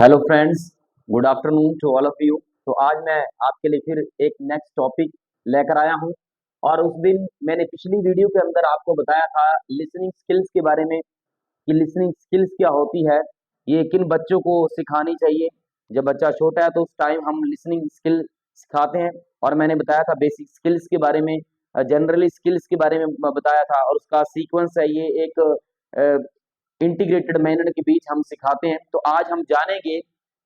Hello friends, good afternoon to all of you. तो आज मैं आपके लिए फिर एक नेक्स्ट टॉपिक लेकर आया हूं। और उस दिन मैंने पिछली वीडियो के अंदर आपको बताया था लिसनिंग स्किल्स के बारे में कि लिसनिंग स्किल्स क्या होती है, ये किन बच्चों को सिखानी चाहिए। जब बच्चा छोटा है तो उस टाइम हम लिसनिंग स्किल सिखाते हैं। और मैंने बताया था बेसिक स्किल्स के बारे में, जनरली स्किल्स के बारे में बताया था, और उसका सीक्वेंस है ये एक इंटीग्रेटेड मैनर के बीच हम सिखाते हैं। तो आज हम जानेंगे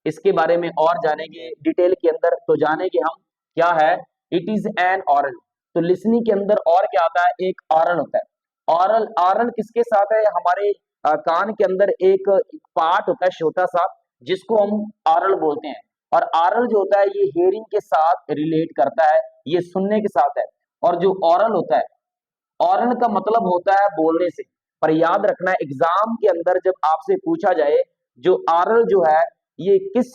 इसके बारे में और जानेंगे डिटेल के अंदर। तो जानेंगे हम क्या है इट इज एन ऑरल। तो लिसनिंग के अंदर और क्या आता है, एक ऑरल होता है। ऑरल ऑरल किसके साथ है, हमारे कान के अंदर एक पार्ट होता है छोटा सा, जिसको हम ऑरल बोलते हैं। और ऑरल जो होता है ये हेयरिंग के साथ रिलेट करता है, ये सुनने के साथ है। और जो ऑरल होता है, ऑरल का मतलब होता है बोलने से। पर याद रखना एग्जाम के अंदर जब आपसे पूछा जाए जो ऑरल जो है ये किस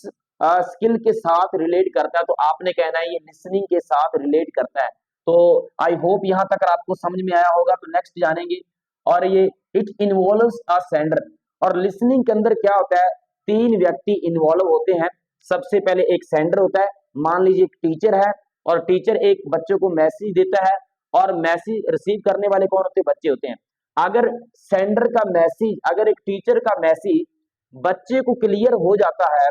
स्किल के साथ रिलेट करता है, तो आपने कहना है ये लिसनिंग के साथ रिलेट करता है। तो आई होप यहां तक आपको समझ में आया होगा। तो नेक्स्ट जानेंगे। और ये इट इन्वॉल्व्स अ सेंडर। और लिसनिंग के अंदर क्या होता है, तीन व्यक्ति इन्वॉल्व होते हैं। सबसे पहले एक सेंडर होता है, मान लीजिए एक टीचर है, और टीचर एक बच्चों को मैसेज देता है, और मैसेज रिसीव करने वाले कौन होते हैं, बच्चे होते हैं। अगर सेंडर का मैसेज, अगर एक टीचर का मैसेज बच्चे को क्लियर हो जाता है,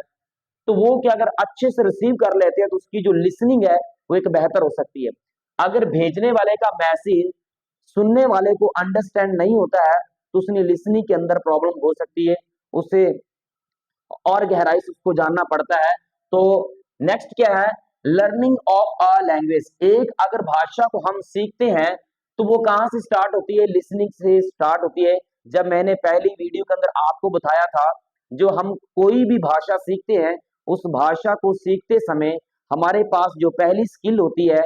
तो वो क्या अगर अच्छे से रिसीव कर लेते हैं तो उसकी जो लिसनिंग है वो एक बेहतर हो सकती है। अगर भेजने वाले का मैसेज सुनने वाले को अंडरस्टैंड नहीं होता है तो उसने लिसनिंग के अंदर प्रॉब्लम हो सकती है, उसे और गहराई से उसको जानना पड़ता है। तो नेक्स्ट क्या है, लर्निंग ऑफ अ लैंग्वेज। एक अगर भाषा को हम सीखते हैं तो वो कहाँ से स्टार्ट होती है, लिसनिंग से स्टार्ट होती है। जब मैंने पहली वीडियो के अंदर आपको बताया था, जो हम कोई भी भाषा सीखते हैं उस भाषा को सीखते समय हमारे पास जो पहली स्किल होती है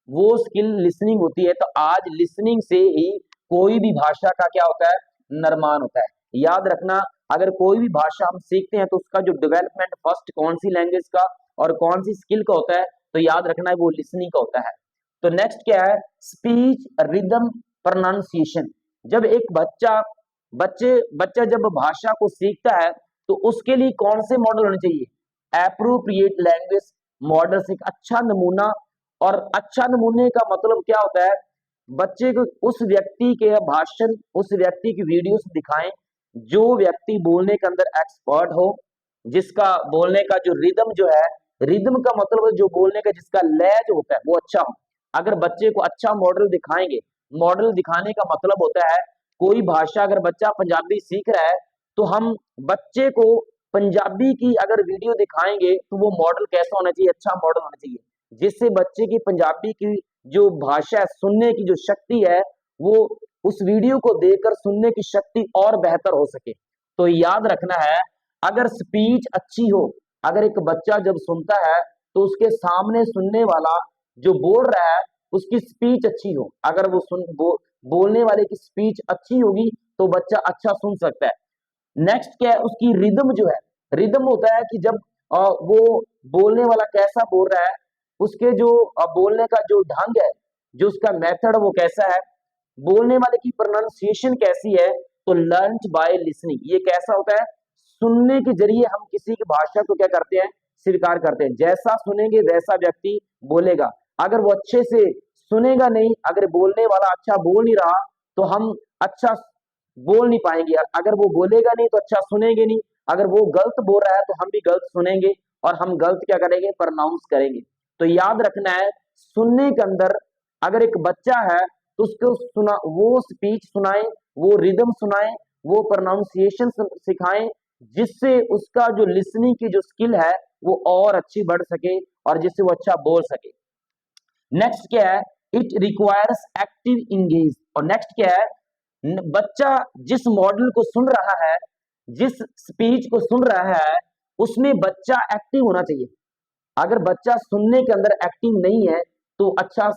वो स्किल लिसनिंग होती है। तो आज लिसनिंग से ही कोई भी भाषा का क्या होता है, निर्माण होता है। याद रखना, अगर कोई भी भाषा हम सीखते हैं तो उसका जो डेवलपमेंट फर्स्ट कौन सी लैंग्वेज का और कौन सी स्किल का होता है, तो याद रखना है वो लिसनिंग का होता है। तो नेक्स्ट क्या है, स्पीच रिदम प्रोनाउंसिएशन। जब एक बच्चा जब भाषा को सीखता है तो उसके लिए कौन से मॉडल होने चाहिए, एप्रोप्रिएट लैंग्वेज मॉडल से एक अच्छा नमूना। और अच्छा नमूने का मतलब क्या होता है, बच्चे को उस व्यक्ति के भाषण, उस व्यक्ति की वीडियोस दिखाएं जो व्यक्ति बोलने के अंदर एक्सपर्ट हो, जिसका बोलने का जो रिदम जो है, रिदम का मतलब जो बोलने का जिसका लय जो होता है वो अच्छा हो। अगर बच्चे को अच्छा मॉडल दिखाएंगे, मॉडल दिखाने का मतलब होता है कोई भाषा, अगर बच्चा पंजाबी सीख रहा है तो हम बच्चे को पंजाबी की अगर वीडियो दिखाएंगे तो वो मॉडल कैसा होना चाहिए, अच्छा मॉडल होना चाहिए, जिससे बच्चे की पंजाबी की जो भाषा है, सुनने की जो शक्ति है, वो उस वीडियो को देखकर सुनने की शक्ति और बेहतर हो सके। तो याद रखना है, अगर स्पीच अच्छी हो, अगर एक बच्चा जब सुनता है तो उसके सामने सुनने वाला जो बोल रहा है उसकी स्पीच अच्छी हो, अगर बोलने वाले की स्पीच अच्छी होगी तो बच्चा अच्छा सुन सकता है। नेक्स्ट क्या है, उसकी रिदम जो है, रिदम होता है कि जब वो बोलने वाला कैसा बोल रहा है, उसके जो बोलने का जो ढंग है, जो उसका मेथड वो कैसा है, बोलने वाले की प्रोनाउंसिएशन कैसी है। तो लर्न्ड बाय लिसनिंग, ये कैसा होता है, सुनने के जरिए हम किसी की भाषा को क्या करते हैं, स्वीकार करते हैं। जैसा सुनेंगे वैसा व्यक्ति बोलेगा। अगर वो अच्छे से सुनेगा नहीं, अगर बोलने वाला अच्छा बोल नहीं रहा तो हम अच्छा बोल नहीं पाएंगे। अगर वो बोलेगा नहीं तो अच्छा सुनेंगे नहीं, अगर वो गलत बोल रहा है तो हम भी गलत सुनेंगे, और हम गलत क्या करेंगे, प्रोनाउंस करेंगे। तो याद रखना है, सुनने के अंदर अगर एक बच्चा है तो उसको सुना, वो स्पीच सुनाए, वो रिदम सुनाए, वो प्रोनाउंसिएशन सिखाएं, जिससे उसका जो लिसनिंग की जो स्किल है वो और अच्छी बढ़ सके और जिससे वो अच्छा बोल सके। नेक्स्ट क्या है, इट रिक्वायर्स एक्टिव इंगेज। और नेक्स्ट क्या है, बच्चा जिस मॉडल को सुन रहा है, जिस स्पीच को सुन रहा है, उसमें बच्चा एक्टिव होना चाहिए। अगर बच्चा सुनने के अंदर एक्टिव नहीं है तो अच्छा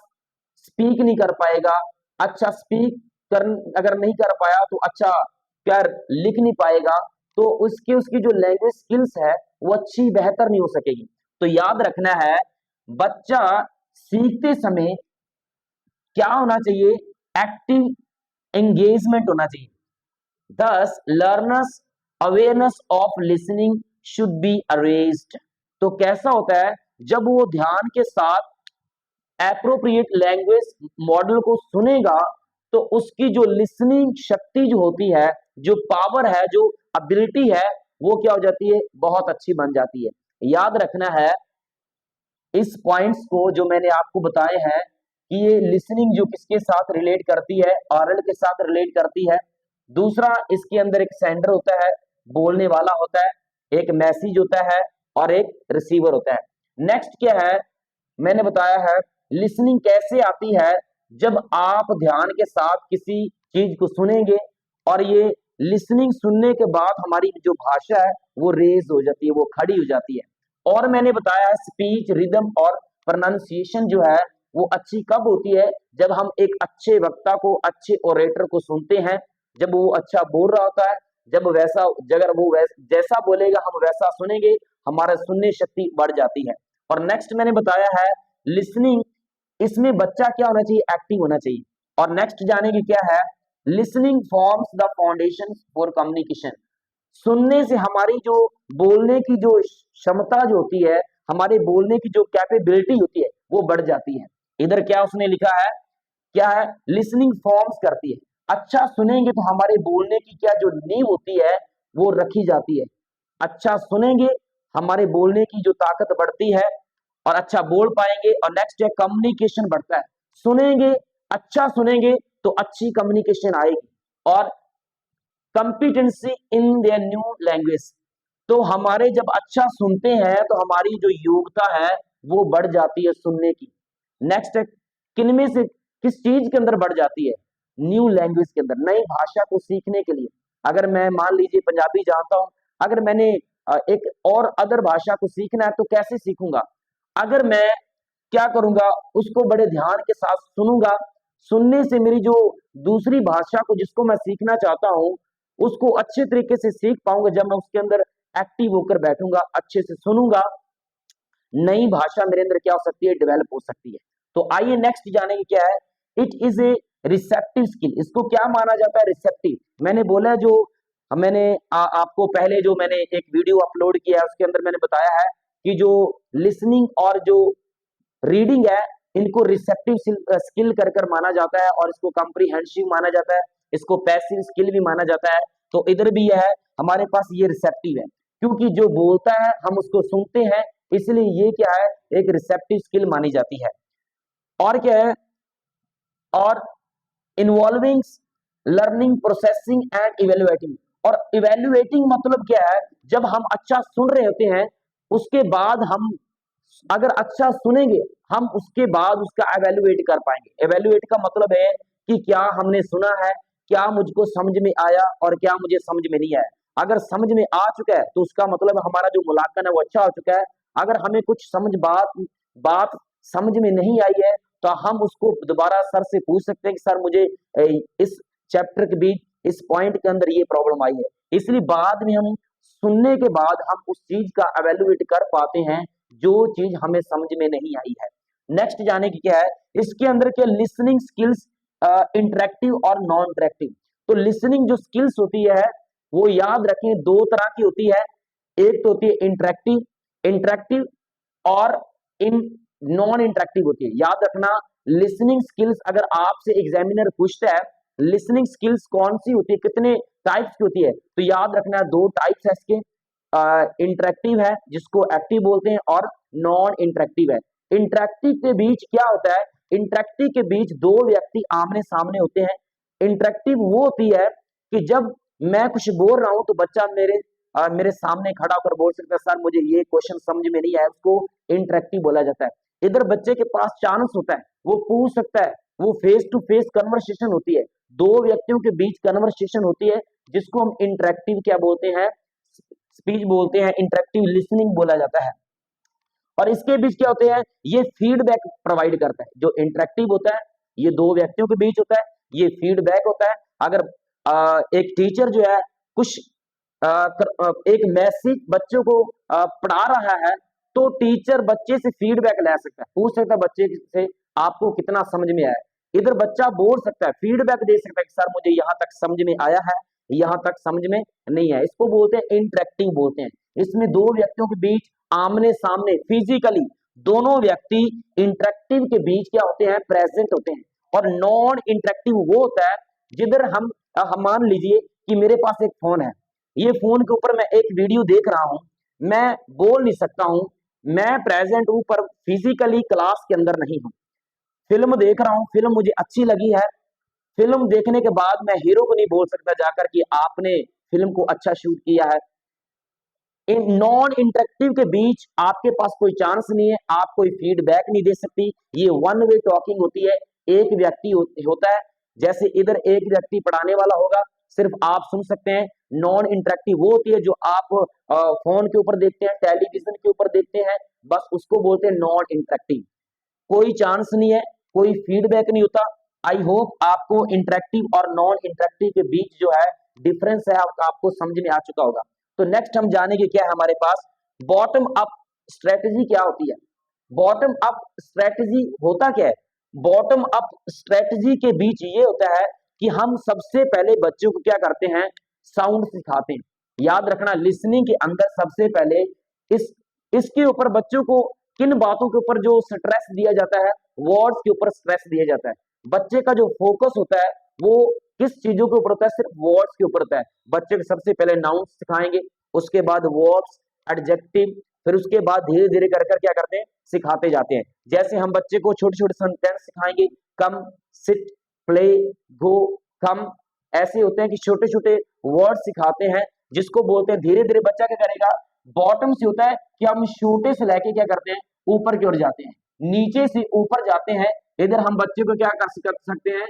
स्पीक नहीं कर पाएगा। अच्छा स्पीक कर अगर नहीं कर पाया तो अच्छा कर लिख नहीं पाएगा। तो उसकी उसकी जो लैंग्वेज स्किल्स है वो अच्छी बेहतर नहीं हो सकेगी। तो याद रखना है, बच्चा सीखते समय क्या होना चाहिए, एक्टिव एंगेजमेंट होना चाहिए। Thus, learners' awareness of listening should be erased। तो कैसा होता है, जब वो ध्यान के साथ एप्रोप्रिएट लैंग्वेज मॉडल को सुनेगा तो उसकी जो लिसनिंग शक्ति जो होती है, जो पावर है, जो एबिलिटी है, वो क्या हो जाती है, बहुत अच्छी बन जाती है। याद रखना है इस पॉइंट्स को जो मैंने आपको बताए हैं कि ये लिसनिंग जो किसके साथ रिलेट करती है, ऑरल के साथ रिलेट करती है। दूसरा, इसके अंदर एक सेंडर होता है, बोलने वाला होता है, एक मैसेज होता है और एक रिसीवर होता है। नेक्स्ट क्या है, मैंने बताया है लिसनिंग कैसे आती है, जब आप ध्यान के साथ किसी चीज को सुनेंगे और ये लिसनिंग सुनने के बाद हमारी जो भाषा है वो रेज हो जाती है, वो खड़ी हो जाती है। और मैंने बताया स्पीच रिदम और प्रोनाउंसिएशन जो है वो अच्छी कब होती है, जब हम एक अच्छे वक्ता को, अच्छे ओरेटर को सुनते हैं, जब वो अच्छा बोल रहा होता है, जब वैसा, अगर वो जैसा बोलेगा हम वैसा सुनेंगे, हमारा सुनने शक्ति बढ़ जाती है। और नेक्स्ट मैंने बताया है लिसनिंग, इसमें बच्चा क्या होना चाहिए, एक्टिव होना चाहिए। और नेक्स्ट जाने की क्या है, listening forms the foundation for communication. सुनने से हमारी जो बोलने की जो क्षमता जो होती है, हमारे बोलने की जो कैपेबिलिटी होती है वो बढ़ जाती है। इधर क्या उसने लिखा है, क्या है, लिसनिंग फॉर्म्स करती है। अच्छा सुनेंगे तो हमारे बोलने की क्या जो नींव होती है वो रखी जाती है। अच्छा सुनेंगे, हमारे बोलने की जो ताकत बढ़ती है और अच्छा बोल पाएंगे। और नेक्स्ट है कम्युनिकेशन बढ़ता है। सुनेंगे, अच्छा सुनेंगे तो अच्छी कम्युनिकेशन आएगी। और competency in their new language, तो हमारे जब अच्छा सुनते हैं तो हमारी जो योग्यता है वो बढ़ जाती है सुनने की। नेक्स्ट है किनमें से, किस चीज के अंदर बढ़ जाती है, न्यू लैंग्वेज के अंदर, नई भाषा को सीखने के लिए। अगर मैं मान लीजिए पंजाबी जानता हूं, अगर मैंने एक और अदर भाषा को सीखना है तो कैसे सीखूंगा, अगर मैं क्या करूंगा, उसको बड़े ध्यान के साथ सुनूंगा। सुनने से मेरी जो दूसरी भाषा को जिसको मैं सीखना चाहता हूं उसको अच्छे तरीके से सीख पाऊंगा, जब मैं उसके अंदर एक्टिव होकर बैठूंगा, अच्छे से सुनूंगा, नई भाषा मेरे अंदर क्या हो सकती है, डेवलप हो सकती है। तो आइए नेक्स्ट जाने की क्या है, it is a receptive skill. इसको क्या माना जाता है, रिसेप्टिव। मैंने बोला जो मैंने आपको पहले जो मैंने एक वीडियो अपलोड किया है उसके अंदर मैंने बताया है कि जो लिसनिंग और जो रीडिंग है इनको रिसेप्टिव स्किल कर कर माना जाता है, और इसको कॉम्प्रिहेंसिव माना जाता है, इसको पैसिव स्किल भी माना जाता है। तो इधर भी यह है, हमारे पास ये रिसेप्टिव है, क्योंकि जो बोलता है हम उसको सुनते हैं, इसलिए ये क्या है, एक रिसेप्टिव स्किल मानी जाती है। और क्या है, और involving learning, processing and evaluating. और इवेल्युएटिंग मतलब क्या है, जब हम अच्छा सुन रहे होते हैं उसके बाद हम अगर अच्छा सुनेंगे हम उसके बाद उसका एवेल्युएट कर पाएंगे। एवेल्युएट का मतलब है कि क्या हमने सुना है, क्या मुझको समझ में आया और क्या मुझे समझ में नहीं आया। अगर समझ में आ चुका है तो उसका मतलब हमारा जो मुलाकान है वो अच्छा हो चुका है। अगर हमें कुछ बात बात समझ में नहीं आई है तो हम उसको दोबारा सर से पूछ सकते हैं कि सर मुझे इस चैप्टर के बीच इस पॉइंट के अंदर ये प्रॉब्लम आई है। इसलिए बाद में हम सुनने के बाद हम उस चीज का एवेल्युएट कर पाते हैं जो चीज हमें समझ में नहीं आई है। नेक्स्ट जाने की क्या है, इसके अंदर क्या लिसनिंग स्किल्स इंटरेक्टिव और नॉन इंटरेक्टिव। तो लिसनिंग जो स्किल्स होती है वो याद रखें दो तरह की होती है, एक तो होती है इंटरेक्टिव, इंटरेक्टिव और इन नॉन इंटरेक्टिव होती है। याद रखना लिसनिंग स्किल्स अगर आपसे एग्जामिनर पूछता है लिसनिंग स्किल्स कौन सी होती है, कितने टाइप्स की होती है, तो याद रखना दो टाइप्स है इसके, इंटरेक्टिव है जिसको एक्टिव बोलते हैं और नॉन इंटरेक्टिव है। इंटरेक्टिव के बीच क्या होता है, इंटरेक्टिव के बीच दो व्यक्ति आमने सामने होते हैं। इंटरेक्टिव वो होती है कि जब मैं कुछ बोल रहा हूं तो बच्चा मेरे सामने खड़ा होकर बोल सकता है सर मुझे ये क्वेश्चन समझ में नहीं आया, उसको इंटरेक्टिव बोला जाता है। इधर बच्चे के पास चांस होता है, वो पूछ सकता है, वो फेस टू फेस कन्वर्सेशन होती है, दो व्यक्तियों के बीच कन्वर्सेशन होती है जिसको हम इंटरेक्टिव क्या बोलते हैं, स्पीच बोलते हैं, इंटरेक्टिव लिसनिंग बोला जाता है। और इसके बीच क्या होते हैं, ये फीडबैक प्रोवाइड करता है। जो इंटरेक्टिव होता है ये दो व्यक्तियों के बीच होता है, ये फीडबैक होता है। अगर एक टीचर जो है कुछ एक मैसेज बच्चों को पढ़ा रहा है तो टीचर बच्चे से फीडबैक ले सकता है, पूछ सकता है बच्चे से आपको कितना समझ में आया। इधर बच्चा बोल सकता है, फीडबैक दे सकता है कि सर मुझे यहाँ तक समझ में आया है, यहाँ तक समझ में नहीं आया। इसको बोलते हैं इंटरेक्टिव बोलते हैं। इसमें दो व्यक्तियों के बीच आमने सामने फिजिकली दोनों व्यक्ति इंटरेक्टिव के बीच क्या होते हैं, प्रेजेंट होते हैं। और नॉन इंटरेक्टिव वो होता है जिधर हम मान लीजिए कि मेरे पास एक फोन है, ये फोन के ऊपर मैं एक वीडियो देख रहा हूं, मैं बोल नहीं सकता हूं, मैं प्रेजेंट हूं पर फिजिकली क्लास के अंदर नहीं हूं। फिल्म देख रहा हूं, फिल्म मुझे अच्छी लगी है, फिल्म देखने के बाद मैं हीरो को नहीं बोल सकता जाकर कि आपने फिल्म को अच्छा शूट किया है। इन नॉन इंटरेक्टिव के बीच आपके पास कोई चांस नहीं है, आप कोई फीडबैक नहीं दे सकती, ये वन वे टॉकिंग होती है। एक व्यक्ति होता है, जैसे इधर एक व्यक्ति पढ़ाने वाला होगा, सिर्फ आप सुन सकते हैं। नॉन इंटरेक्टिव वो होती है जो आप फोन के ऊपर देखते हैं, टेलीविजन के ऊपर देखते हैं, बस उसको बोलते हैं नॉन इंटरेक्टिव। कोई चांस नहीं है, कोई फीडबैक नहीं होता। आई होप आपको इंटरेक्टिव और नॉन इंटरेक्टिव के बीच जो है डिफरेंस है आपको समझ में आ चुका होगा। तो नेक्स्ट हम जानेंगे क्या है हमारे पास, बॉटम अप स्ट्रेटजी क्या होती है। बॉटम अप स्ट्रेटजी होता क्या है, बॉटम अप स्ट्रेटजी के बीच ये होता है कि हम सबसे पहले बच्चों को क्या करते हैं, साउंड सिखाते हैं। याद रखना, लिसनिंग के अंदर सबसे पहले इस इसके ऊपर बच्चों को किन बातों के ऊपर जो स्ट्रेस दिया जाता है, वर्ड्स के ऊपर स्ट्रेस दिया जाता है। बच्चे का जो फोकस होता है वो किस चीजों के ऊपर होता है, सिर्फ वर्ड्स के ऊपर होता है। बच्चे को सबसे पहले नाउन सिखाएंगे, उसके बाद वर्ब्स, एडजेक्टिव, फिर उसके बाद धीरे धीरे कर कर क्या करते हैं, सिखाते जाते हैं। जैसे हम बच्चे को छोटे छोटे सेंटेंस सिखाएंगे, कम, सिट, प्ले, गो, कम, ऐसे होते हैं कि छोटे छोटे वर्ड सिखाते हैं, जिसको बोलते हैं धीरे धीरे बच्चा क्या करेगा। बॉटम से होता है कि हम छोटे से लेके क्या करते हैं, ऊपर की ओर जाते हैं, नीचे से ऊपर जाते हैं। इधर हम बच्चे को क्या कर सकते हैं,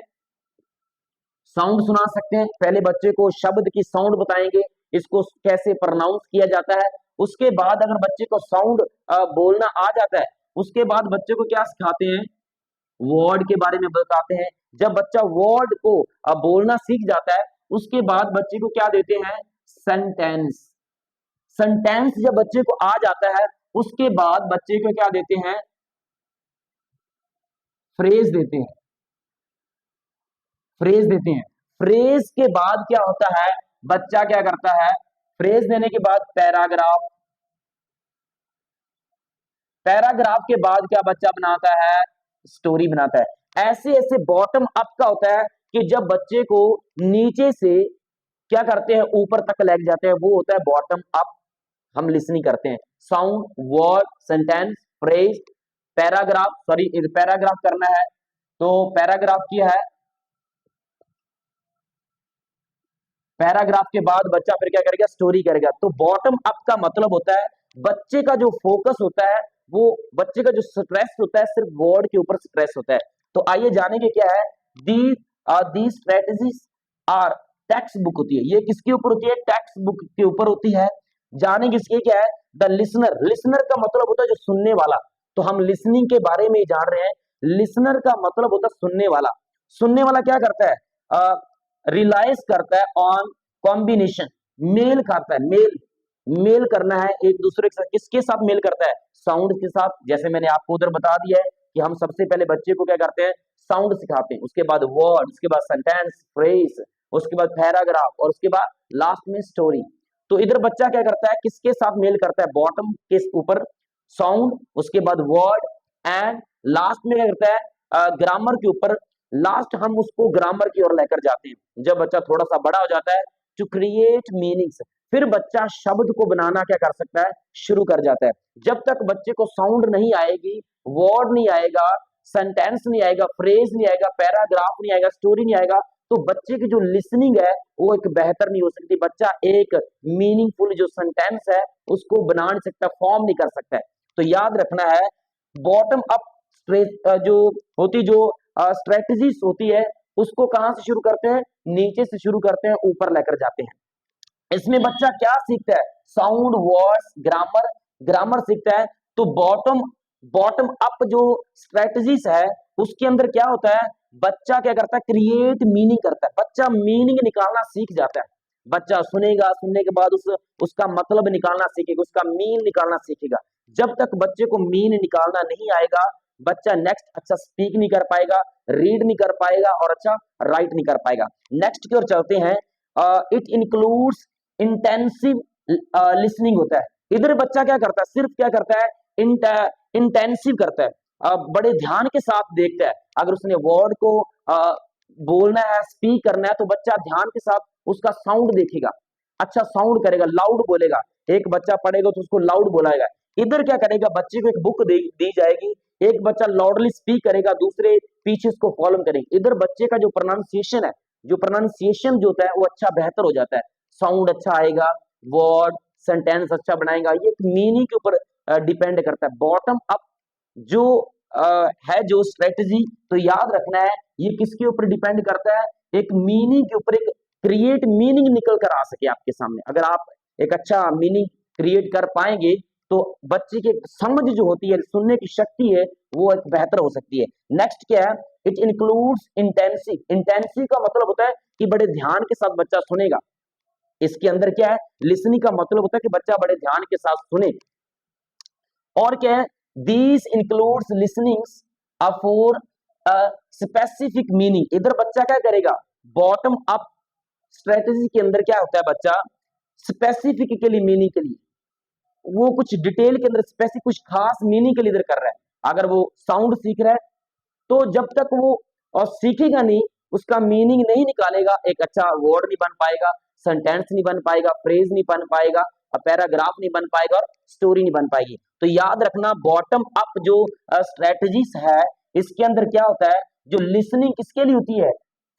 साउंड सुना सकते हैं। पहले बच्चे को शब्द की साउंड बताएंगे, इसको कैसे प्रोनाउंस किया जाता है। उसके बाद अगर बच्चे को साउंड बोलना आ जाता है, उसके बाद बच्चे को क्या सिखाते हैं, वर्ड के बारे में बताते हैं। जब बच्चा वर्ड को बोलना सीख जाता है, उसके बाद बच्चे को क्या देते हैं, सेंटेंस। सेंटेंस जब बच्चे को आ जाता है, उसके बाद बच्चे को क्या देते हैं, फ्रेज देते हैं। फ्रेज देते हैं, फ्रेज के बाद क्या होता है, बच्चा क्या करता है, फ्रेज देने के बाद पैराग्राफ, पैराग्राफ के बाद क्या बच्चा बनाता है, स्टोरी बनाता है। ऐसे ऐसे बॉटम अप का होता है कि जब बच्चे को नीचे से क्या करते हैं, ऊपर तक लेके जाते हैं, वो होता है बॉटम अप। हम लिसनिंग करते हैं, sound, word, sentence, phrase, paragraph, sorry paragraph करना है तो पैराग्राफ किया है। पैराग्राफ के बाद बच्चा फिर क्या करेगा, स्टोरी करेगा। तो बॉटम अप का मतलब होता है बच्चे का जो फोकस होता है, वो बच्चे का जो स्ट्रेस होता है सिर्फ वर्ड के ऊपर स्ट्रेस होता है। तो आइए जानेंगे क्या है, दी स्ट्रेटजीज आर टेक्स्ट बुक होती है। ये किसके ऊपर होती है, टेक्स्ट बुक के ऊपर होती है। जानेंगे इसके क्या है, द लिसनर, लिसनर का मतलब होता है जो सुनने वाला। तो हम लिसनिंग के बारे में ही जान रहे हैं। लिसनर का मतलब होता है सुनने वाला। सुनने वाला क्या करता है, रिलाइज करता है ऑन कॉम्बिनेशन, मेल करता है, मेल करना है एक दूसरे के साथ। किसके साथ मेल करता है, साउंड के साथ। जैसे मैंने आपको उधर बता दिया है कि हम सबसे पहले बच्चे को क्या करते हैं, साउंड सिखाते हैं, उसके बाद वर्ड, उसके बाद सेंटेंस, फ्रेज, उसके बाद पैराग्राफ और उसके बाद लास्ट में स्टोरी। तो इधर बच्चा क्या करता है, किसके साथ मेल करता है, बॉटम के ऊपर साउंड, उसके बाद वर्ड एंड लास्ट में क्या करता है, ग्रामर के ऊपर। लास्ट हम उसको ग्रामर की ओर लेकर जाते हैं। जब बच्चा थोड़ा सा बड़ा हो जाता है, टू क्रिएट मीनिंग्स, फिर बच्चा शब्द को बनाना क्या कर सकता है, शुरू कर जाता है। जब तक बच्चे को साउंड नहीं आएगी, वर्ड नहीं आएगा, सेंटेंस नहीं आएगा, फ्रेज नहीं आएगा, पैराग्राफ नहीं आएगा, स्टोरी नहीं आएगा, तो बच्चे की जो लिसनिंग है वो एक बेहतर नहीं हो सकती। बच्चा एक मीनिंगफुल जो सेंटेंस है उसको बना नहीं सकता, फॉर्म नहीं कर सकता है। तो याद रखना है, बॉटम अप जो होती, जो स्ट्रेटजीज होती है, उसको कहां से शुरू करते हैं, नीचे से शुरू करते हैं, ऊपर लेकर जाते हैं। इसमें बच्चा क्या सीखता है, साउंड, वर्ड्स, ग्रामर, ग्रामर सीखता है। तो बॉटम बॉटम अप जो स्ट्रेटजीज है उसके अंदर क्या होता है, बच्चा क्या करता है, क्रिएट मीनिंग करता है। बच्चा मीनिंग निकालना सीख जाता है। बच्चा सुनेगा, सुनने के बाद उसका मतलब निकालना सीखेगा, उसका मीन निकालना सीखेगा। जब तक बच्चे को मीन निकालना नहीं आएगा, बच्चा नेक्स्ट अच्छा स्पीक नहीं कर पाएगा, रीड नहीं कर पाएगा और अच्छा राइट नहीं कर पाएगा। नेक्स्ट की ओर चलते हैं, इट इंक्लूड्स इंटेंसिव लिसनिंग होता है। इधर बच्चा क्या करता है, सिर्फ क्या करता है, इंटेंसिव करता है, बड़े ध्यान के साथ देखता है। अगर उसने वर्ड को बोलना है, स्पीक करना है, तो बच्चा ध्यान के साथ उसका साउंड देखेगा, अच्छा साउंड करेगा, लाउड बोलेगा। एक बच्चा पढ़ेगा तो उसको लाउड बोलाएगा। इधर क्या करेगा, बच्चे को एक बुक दी जाएगी, एक बच्चा लाउडली स्पीक करेगा, दूसरे पीछे उसको फॉलो करेंगे। इधर बच्चे का जो प्रोनाउंसिएशन है, जो प्रोनाउंसिएशन जो होता है वो अच्छा बेहतर हो जाता है, साउंड अच्छा आएगा, वर्ड सेंटेंस अच्छा बनाएगा। ये एक मीनिंग के ऊपर डिपेंड करता है। बॉटम अप जो है जो स्ट्रेटजी, तो याद रखना है ये किसके ऊपर डिपेंड करता है, एक मीनिंग के ऊपर, एक क्रिएट मीनिंग निकल कर आ सके आपके सामने। अगर आप एक अच्छा मीनिंग क्रिएट कर पाएंगे तो बच्चे की समझ जो होती है, सुनने की शक्ति है, वो एक बेहतर हो सकती है। नेक्स्ट क्या है, इट इंक्लूड्स इंटेंसिव। इंटेंसिव का मतलब होता है कि बड़े ध्यान के साथ बच्चा सुनेगा। इसके अंदर क्या है, लिसनिंग का मतलब होता है कि बच्चा बड़े ध्यान के साथ सुने। और क्या है, these includes listenings for specific meaning. इधर बच्चा क्या करेगा, बॉटम अप स्ट्रेटेजी के अंदर क्या होता है, बच्चा स्पेसिफिकली मीनिंग के लिए, वो कुछ डिटेल के अंदर स्पेसिफिक कुछ खास मीनिंग के लिए इधर कर रहा है। अगर वो साउंड सीख रहा है तो जब तक वो और सीखेगा नहीं, उसका मीनिंग नहीं निकालेगा, एक अच्छा वर्ड नहीं बन पाएगा, सेंटेंस नहीं बन पाएगा, फ्रेज नहीं बन पाएगा, पैराग्राफ नहीं बन पाएगा और स्टोरी नहीं बन पाएगी। तो याद रखना, बॉटम अप जो स्ट्रेटजीज है, इसके अंदर क्या होता है, जो लिसनिंग किसके लिए होती है,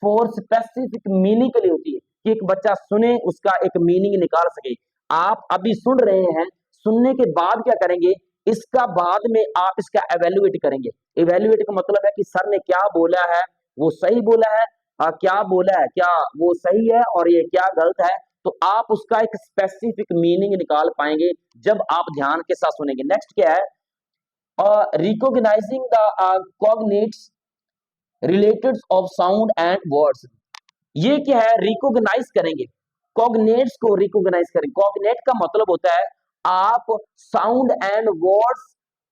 फॉर स्पेसिफिक मीनिंग के लिए होती है, कि एक बच्चा सुने, उसका एक मीनिंग निकाल सके। आप अभी सुन रहे हैं, सुनने के बाद क्या करेंगे, इसका बाद में आप इसका एवेल्युएट करेंगे। इवेल्युएट का मतलब है कि सर ने क्या बोला है, वो सही बोला है, क्या बोला है, क्या वो सही है और ये क्या गलत है। तो आप उसका एक स्पेसिफिक मीनिंग निकाल पाएंगे जब आप ध्यान के साथ सुनेंगे। नेक्स्ट क्या है, recognising the cognates related of sound and words. ये क्या है, रिकॉग्नाइज करेंगे, कॉग्नेट्स को रिकॉग्नाइज करेंगे। कॉग्नेट का मतलब होता है आप साउंड एंड वर्ड्स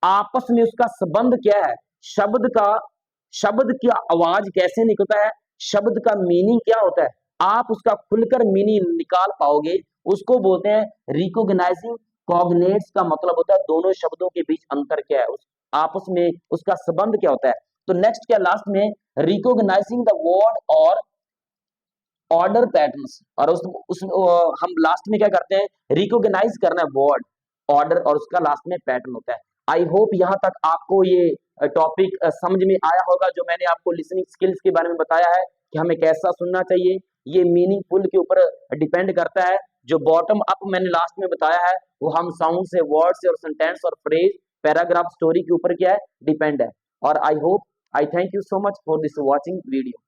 आपस में उसका संबंध क्या है, शब्द की आवाज कैसे निकलता है, शब्द का मीनिंग क्या होता है, आप उसका खुलकर मीनिंग निकाल पाओगे, उसको बोलते हैं रिकॉग्नाइजिंग। कॉग्नेट्स का मतलब होता है दोनों शब्दों के बीच अंतर क्या है, उस आपस में उसका संबंध क्या होता है। तो नेक्स्ट क्या, लास्ट में रिकॉग्नाइजिंग द वर्ड और ऑर्डर पैटर्न्स। और हम लास्ट में क्या करते हैं, रिकॉग्नाइज करना है वर्ड, ऑर्डर और उसका लास्ट में पैटर्न होता है। आई होप यहाँ तक आपको ये टॉपिक समझ में आया होगा, जो मैंने आपको लिसनिंग स्किल्स के बारे में बताया है कि हमें कैसा सुनना चाहिए। ये मीनिंगफुल के ऊपर डिपेंड करता है। जो बॉटम अप मैंने लास्ट में बताया है, वो हम साउंड से, वर्ड से और सेंटेंस और फ्रेज, पैराग्राफ, स्टोरी के ऊपर क्या है, डिपेंड है। और I hope, I thank you so much for this watching video.